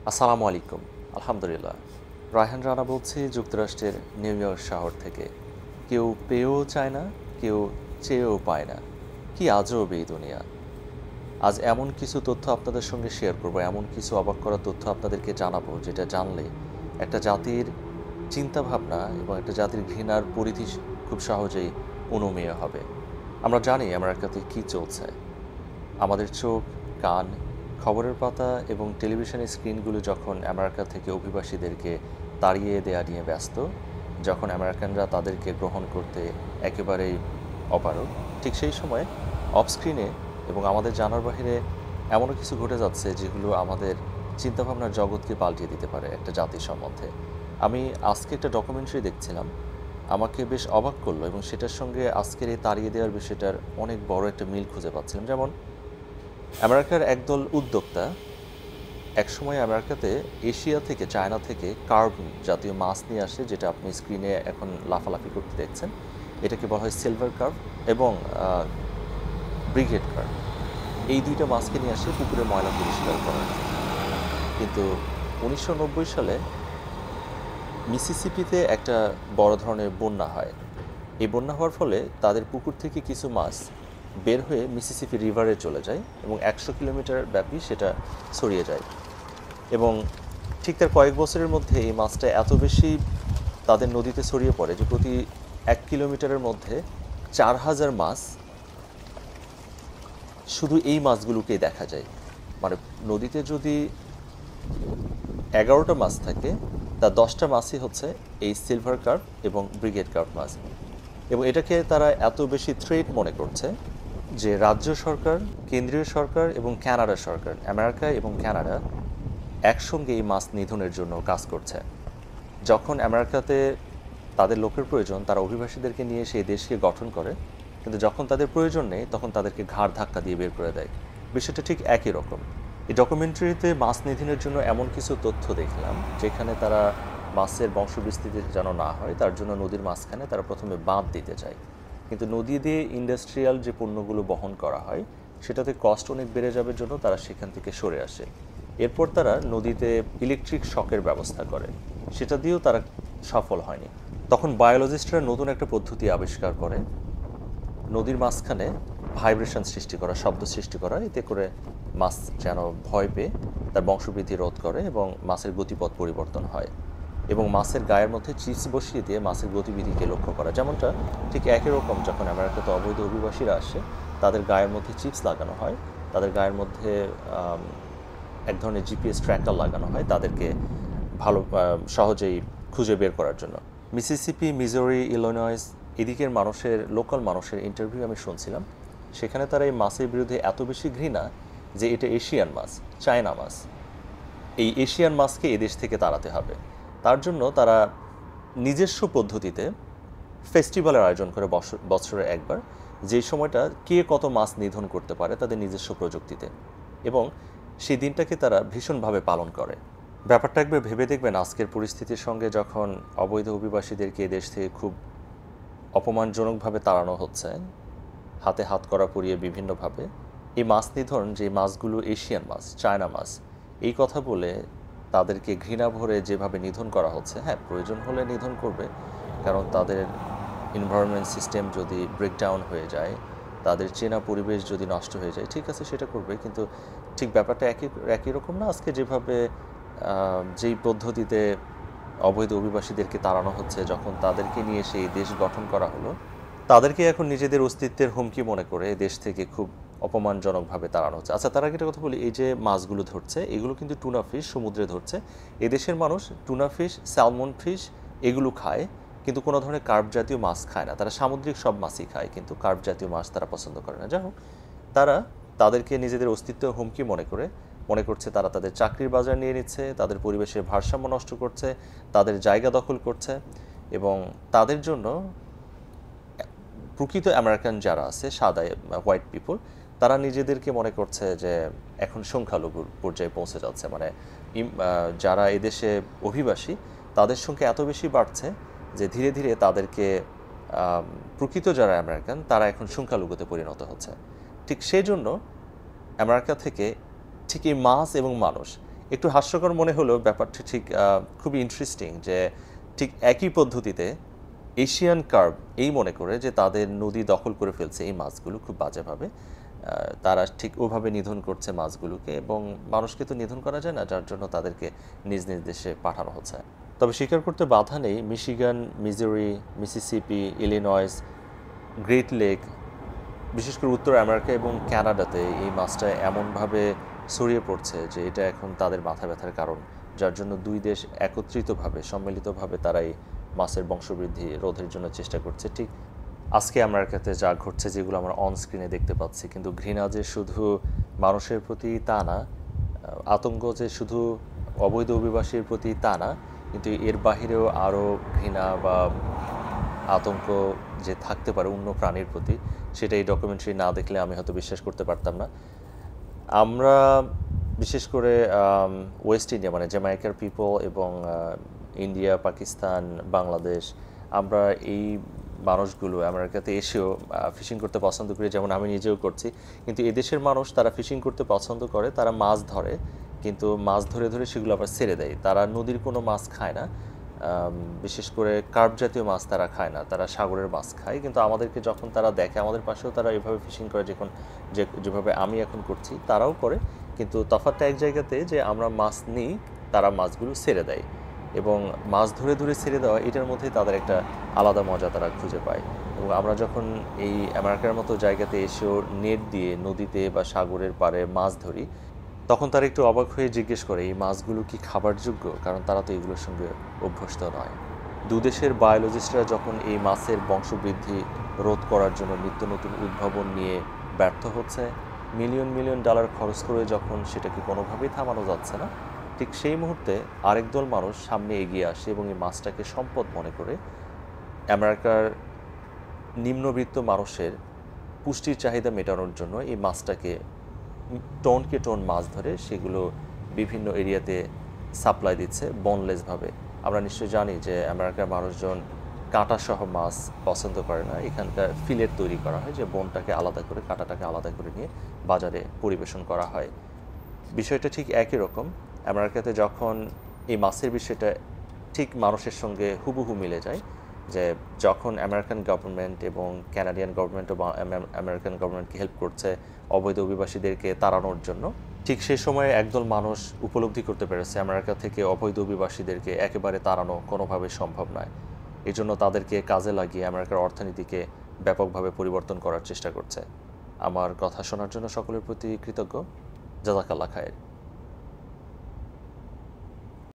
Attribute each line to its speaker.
Speaker 1: আসসালামু আলাইকুম। আলহামদুলিল্লাহ। রায়হান রানা বলছি যুক্তরাষ্ট্রের নিউ ইয়র্ক শহর থেকে। কেউ পেয়েও চায় না, কেউ চেয়েও পায় না। কি আজব এই দুনিয়া! আজ এমন কিছু তথ্য আপনাদের সঙ্গে শেয়ার করব, এমন কিছু অবাক করা তথ্য আপনাদেরকে জানাবো, যেটা জানলে একটা জাতির চিন্তাভাবনা এবং একটা জাতির ঘৃণার পরিধি খুব সহজেই অনুমেয় হবে। আমরা জানি আমেরিকাতে কী চলছে। আমাদের চোখ, কান, খবরের পাতা এবং টেলিভিশনের স্ক্রিনগুলো যখন আমেরিকা থেকে অভিবাসীদেরকে তাড়িয়ে দেয়া নিয়ে ব্যস্ত, যখন আমেরিকানরা তাদেরকে গ্রহণ করতে একেবারেই অপারগ, ঠিক সেই সময় অফ স্ক্রিনে এবং আমাদের জানার বাহিরে এমনও কিছু ঘটে যাচ্ছে যেগুলো আমাদের চিন্তাভাবনার জগৎকে পাল্টিয়ে দিতে পারে একটা জাতির সম্বন্ধে। আমি আজকে একটা ডকুমেন্টারি দেখছিলাম, আমাকে বেশ অবাক করলো এবং সেটার সঙ্গে আজকের এই তাড়িয়ে দেওয়ার বিষয়টার অনেক বড় একটা মিল খুঁজে পাচ্ছিলাম। যেমন আমেরিকার একদল উদ্যোক্তা একসময় আমেরিকাতে এশিয়া থেকে, চায়না থেকে কার্ভ জাতীয় মাছ নিয়ে আসে, যেটা আপনি স্ক্রিনে এখন লাফালাফি করতে দেখছেন। এটাকে বলা হয় সিলভার কার্ভ এবং ব্রিগেড কার্ভ। এই দুইটা মাছকে নিয়ে আসে পুকুরে ময়লা পরিষ্কার করার জন্য। কিন্তু 1990 সালে মিসিসিপিতে একটা বড় ধরনের বন্যা হয়। এই বন্যা হওয়ার ফলে তাদের পুকুর থেকে কিছু মাছ বের হয়ে মিসিসিপি রিভারে চলে যায় এবং 100 কিলোমিটার ব্যাপী সেটা ছড়িয়ে যায়। এবং ঠিক তার কয়েক বছরের মধ্যে এই মাছটা এত বেশি তাদের নদীতে ছড়িয়ে পড়ে যে প্রতি 1 কিলোমিটারের মধ্যে 4000 মাছ শুধু এই মাছগুলোকেই দেখা যায়। মানে নদীতে যদি 11টা মাছ থাকে, তার 10টা মাছই হচ্ছে এই সিলভার কার্প এবং ব্রিগেড কার্প মাছ। এবং এটাকে তারা এত বেশি থ্রেট মনে করছে যে রাজ্য সরকার, কেন্দ্রীয় সরকার এবং কানাডা সরকার, আমেরিকা এবং কানাডা একসঙ্গে এই মাছ নিধনের জন্য কাজ করছে। যখন আমেরিকাতে তাদের লোকের প্রয়োজন, তারা অভিবাসীদেরকে নিয়ে সেই দেশকে গঠন করে, কিন্তু যখন তাদের প্রয়োজন নেই তখন তাদেরকে ঘাড় ধাক্কা দিয়ে বের করে দেয়। বিষয়টা ঠিক একই রকম। এই ডকুমেন্টারিতে মাছ নিধনের জন্য এমন কিছু তথ্য দেখলাম যেখানে তারা মাছের বংশবিস্তৃতি যেন না হয় তার জন্য নদীর মাঝখানে তারা প্রথমে বাঁধ দিতে চায়। কিন্তু নদী দিয়ে ইন্ডাস্ট্রিয়াল যে পণ্যগুলো বহন করা হয় সেটাতে কস্ট অনেক বেড়ে যাবে জন্য তারা সেখান থেকে সরে আসে। এরপর তারা নদীতে ইলেকট্রিক শকের ব্যবস্থা করে, সেটা দিয়েও তারা সফল হয়নি। তখন বায়োলজিস্টরা নতুন একটা পদ্ধতি আবিষ্কার করে, নদীর মাঝখানে ভাইব্রেশন সৃষ্টি করা, শব্দ সৃষ্টি করা, এতে করে মাছ যেন ভয় পেয়ে তার বংশবৃদ্ধি রোধ করে এবং মাছের গতিপথ পরিবর্তন হয়। এবং মাছের গায়ের মধ্যে চিপস বসিয়ে দিয়ে মাছের গতিবিধিকে লক্ষ্য করা, যেমনটা ঠিক একই রকম যখন আমেরিকাতে অবৈধ অভিবাসীরা আসে তাদের গায়ের মধ্যে চিপস লাগানো হয়, তাদের গায়ের মধ্যে এক ধরনের জিপিএস ট্র্যাকার লাগানো হয় তাদেরকে ভালো সহজেই খুঁজে বের করার জন্য। মিসিসিপি, মিজোরি, ইলিনয়েস এদিকের মানুষের, লোকাল মানুষের ইন্টারভিউ আমি শুনছিলাম। সেখানে তারা এই মাছের বিরুদ্ধে এত বেশি ঘৃণা যে এটা এশিয়ান মাছ, চায়না মাছ, এই এশিয়ান মাছকে এদেশ থেকে তাড়াতে হবে। তার জন্য তারা নিজস্ব পদ্ধতিতে ফেস্টিভ্যালের আয়োজন করে বছরে একবার, যেই সময়টা কে কত মাছ নিধন করতে পারে তাদের নিজস্ব প্রযুক্তিতে, এবং সেই দিনটাকে তারা ভীষণভাবে পালন করে। ব্যাপারটা একবার ভেবে দেখবেন, আজকের পরিস্থিতির সঙ্গে যখন অবৈধ অভিবাসীদেরকে এদেশ থেকে খুব অপমানজনকভাবে তাড়ানো হচ্ছে, হাতে হাত করা পরিয়ে বিভিন্নভাবে, এই মাছ নিধন, যে মাছগুলো এশিয়ান মাছ, চায়না মাছ, এই কথা বলে তাদেরকে ঘৃণা ভরে যেভাবে নিধন করা হচ্ছে, হ্যাঁ প্রয়োজন হলে নিধন করবে, কারণ তাদের এনভায়রনমেন্ট সিস্টেম যদি ব্রেকডাউন হয়ে যায়, তাদের চেনা পরিবেশ যদি নষ্ট হয়ে যায়, ঠিক আছে সেটা করবে, কিন্তু ঠিক ব্যাপারটা একই রকম না। আজকে যেভাবে যেই পদ্ধতিতে অবৈধ অভিবাসীদেরকে তাড়ানো হচ্ছে, যখন তাদেরকে নিয়ে সেই দেশ গঠন করা হলো, তাদেরকে এখন নিজেদের অস্তিত্বের হুমকি মনে করে দেশ থেকে খুব অপমানজনকভাবে তাড়ানো হচ্ছে। আচ্ছা, তার আগে একটা কথা বলি, এই যে মাছগুলো ধরছে এগুলো কিন্তু টুনা ফিশ, সমুদ্রে ধরছে। এদেশের মানুষ টুনা ফিশ, স্যালমন ফিশ এগুলো খায়, কিন্তু কোনো ধরনের কার্প জাতীয় মাছ খায় না। তারা সামুদ্রিক সব মাছই খায়, কিন্তু কার্প জাতীয় মাছ তারা পছন্দ করে না। যাই হোক, তারা তাদেরকে নিজেদের অস্তিত্ব হুমকি মনে করছে তারা তাদের চাকরির বাজার নিয়ে নিচ্ছে, তাদের পরিবেশের ভারসাম্য নষ্ট করছে, তাদের জায়গা দখল করছে, এবং তাদের জন্য প্রকৃত আমেরিকান যারা আছে, সাদা হোয়াইট পিপল, তারা নিজেদেরকে মনে করছে যে এখন সংখ্যালঘুর পর্যায়ে পৌঁছে যাচ্ছে। মানে যারা এদেশে অভিবাসী তাদের সংখ্যা এত বেশি বাড়ছে যে ধীরে ধীরে তাদেরকে প্রকৃত যারা আমেরিকান তারা এখন সংখ্যালঘুতে পরিণত হচ্ছে। ঠিক সেই জন্য আমেরিকা থেকে ঠিক এই মাছ এবং মানুষ, একটু হাস্যকর মনে হলেও ব্যাপারটা ঠিক খুবই ইন্টারেস্টিং যে ঠিক একই পদ্ধতিতে এশিয়ান কার্ভ এই মনে করে যে তাদের নদী দখল করে ফেলছে এই মাছগুলো খুব বাজেভাবে, তারা ঠিক ওভাবে নিধন করছে মাছগুলোকে, এবং মানুষকে তো নিধন করা যায় না, যার জন্য তাদেরকে নিজ নিজ দেশে পাঠানো হচ্ছে। তবে স্বীকার করতে বাধা নেই, Michigan, Missouri, Mississippi, Illinois, Great Lake, বিশেষ করে উত্তর আমেরিকা এবং কানাডাতে এই মাছটা এমনভাবে ছড়িয়ে পড়ছে যে এটা এখন তাদের মাথা ব্যথার কারণ, যার জন্য দুই দেশ একত্রিতভাবে সম্মিলিতভাবে তারা এই মাছের বংশবৃদ্ধি রোধের জন্য চেষ্টা করছে। ঠিক আজকে আমেরিকাতে যা ঘটছে, যেগুলো আমরা অন স্ক্রিনে দেখতে পাচ্ছি, কিন্তু ঘৃণা যে শুধু মানুষের প্রতি তা না, আতঙ্ক যে শুধু অবৈধ অভিবাসীর প্রতি তা না, কিন্তু এর বাহিরেও আরও ঘৃণা বা আতঙ্ক যে থাকতে পারে অন্য প্রাণীর প্রতি, সেটা এই ডকুমেন্টারি না দেখলে আমি হয়তো বিশ্বাস করতে পারতাম না। আমরা বিশেষ করে ওয়েস্ট ইন্ডিয়া মানে জ্যামাইকার পিপল এবং ইন্ডিয়া, পাকিস্তান, বাংলাদেশ, আমরা এই মানুষগুলো আমেরিকাতে এসেও ফিশিং করতে পছন্দ করি, যেমন আমি নিজেও করছি। কিন্তু এদেশের মানুষ তারা ফিশিং করতে পছন্দ করে, তারা মাছ ধরে, কিন্তু মাছ ধরে ধরে সেগুলো আবার ছেড়ে দেয়। তারা নদীর কোনো মাছ খায় না, বিশেষ করে কার্প জাতীয় মাছ তারা খায় না, তারা সাগরের মাছ খায়। কিন্তু আমাদেরকে যখন তারা দেখে, আমাদের পাশেও তারা এভাবে ফিশিং করে, যেভাবে আমি এখন করছি তারাও করে, কিন্তু তফাৎটা এক জায়গাতে যে আমরা মাছ নিই, তারা মাছগুলো ছেড়ে দেয়, এবং মাছ ধরে ধরে ছেড়ে দেওয়া এটার মধ্যে তাদের একটা আলাদা মজা তারা খুঁজে পায়। এবং আমরা যখন এই আমেরিকার মতো জায়গাতে এসেও নেট দিয়ে নদীতে বা সাগরের পাড়ে মাছ ধরি, তখন তারা একটু অবাক হয়ে জিজ্ঞেস করে এই মাছগুলো কি খাবার যোগ্য, কারণ তারা তো এগুলোর সঙ্গে অভ্যস্ত নয়। দুদেশের বায়োলজিস্টরা যখন এই মাছের বংশবৃদ্ধি রোধ করার জন্য নিত্য নতুন উদ্ভাবন নিয়ে ব্যর্থ হচ্ছে, মিলিয়ন মিলিয়ন ডলার খরচ করে যখন সেটাকে কোনোভাবেই থামানো যাচ্ছে না, ঠিক সেই মুহূর্তে আরেক দল মানুষ সামনে এগিয়ে আসে এবং এই মাছটাকে সম্পদ মনে করে আমেরিকার নিম্নবিত্ত মানুষের পুষ্টির চাহিদা মেটানোর জন্য এই মাছটাকে টনকে টন মাছ ধরে সেগুলো বিভিন্ন এরিয়াতে সাপ্লাই দিচ্ছে বোনলেসভাবে। আমরা নিশ্চয়ই জানি যে আমেরিকার মানুষজন কাঁটাসহ মাছ পছন্দ করে না, এখানকার ফিলেট তৈরি করা হয়, যে বোনটাকে আলাদা করে কাঁটাটাকে আলাদা করে নিয়ে বাজারে পরিবেশন করা হয়। বিষয়টা ঠিক একই রকম আমেরিকাতে, যখন এই মাছের বিষয়টা ঠিক মানুষের সঙ্গে হুবহু মিলে যায়, যে যখন আমেরিকান গভর্নমেন্ট এবং ক্যানাডিয়ান গভর্নমেন্টও আমেরিকান গভর্নমেন্টকে হেল্প করছে অবৈধ অভিবাসীদেরকে তাড়ানোর জন্য, ঠিক সেই সময়ে একদল মানুষ উপলব্ধি করতে পেরেছে আমেরিকা থেকে অবৈধ অভিবাসীদেরকে একেবারে তাড়ানো কোনোভাবে সম্ভব নয়। এই জন্য তাদেরকে কাজে লাগিয়ে আমেরিকার অর্থনীতিকে ব্যাপকভাবে পরিবর্তন করার চেষ্টা করছে। আমার কথা শোনার জন্য সকলের প্রতি কৃতজ্ঞ। জাযাকাল্লাহ খায়ের।